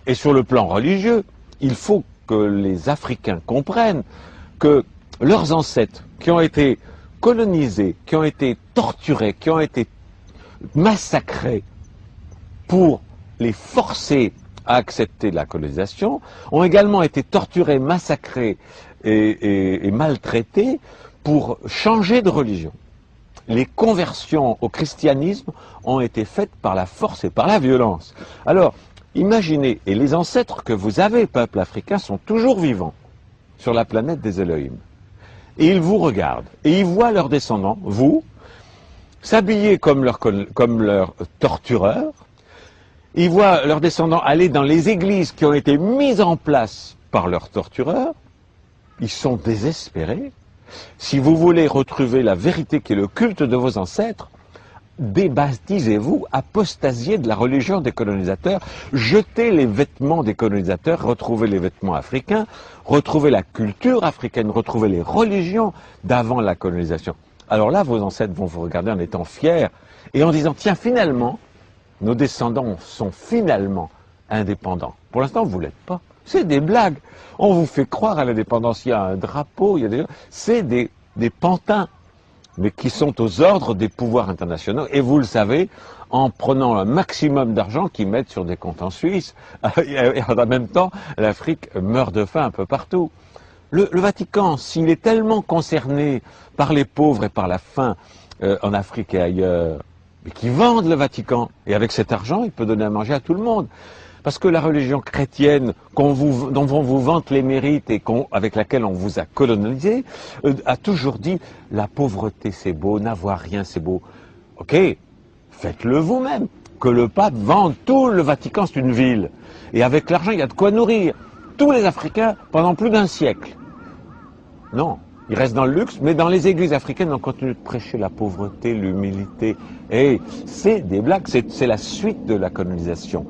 Et sur le plan religieux, il faut que les Africains comprennent que leurs ancêtres qui ont été colonisés, qui ont été torturés, qui ont été massacrés pour les forcer à accepter la colonisation, ont également été torturés, massacrés et maltraités pour changer de religion. Les conversions au christianisme ont été faites par la force et par la violence. Alors, imaginez, et les ancêtres que vous avez, peuple africain, sont toujours vivants sur la planète des Elohim. Et ils vous regardent, et ils voient leurs descendants, vous, s'habiller comme leurs tortureurs. Ils voient leurs descendants aller dans les églises qui ont été mises en place par leurs tortureurs. Ils sont désespérés. Si vous voulez retrouver la vérité qui est le culte de vos ancêtres, débaptisez-vous, apostasiez de la religion des colonisateurs, jetez les vêtements des colonisateurs, retrouvez les vêtements africains, retrouvez la culture africaine, retrouvez les religions d'avant la colonisation. Alors là, vos ancêtres vont vous regarder en étant fiers et en disant, tiens, finalement, nos descendants sont finalement indépendants. Pour l'instant, vous ne l'êtes pas. C'est des blagues. On vous fait croire à l'indépendance. Il y a un drapeau, il y a des... C'est des pantins, mais qui sont aux ordres des pouvoirs internationaux. Et vous le savez, en prenant un maximum d'argent qu'ils mettent sur des comptes en Suisse. Et en même temps, l'Afrique meurt de faim un peu partout. Le Vatican, s'il est tellement concerné par les pauvres et par la faim en Afrique et ailleurs, mais qui vendent le Vatican, et avec cet argent, il peut donner à manger à tout le monde. Parce que la religion chrétienne dont on vous vante les mérites et avec laquelle on vous a colonisé, a toujours dit la pauvreté c'est beau, n'avoir rien c'est beau. Ok, faites-le vous-même. Que le pape vende tout le Vatican, c'est une ville. Et avec l'argent, il y a de quoi nourrir tous les Africains pendant plus d'un siècle. Non, ils restent dans le luxe, mais dans les églises africaines, on continue de prêcher la pauvreté, l'humilité. Et c'est des blagues, c'est la suite de la colonisation.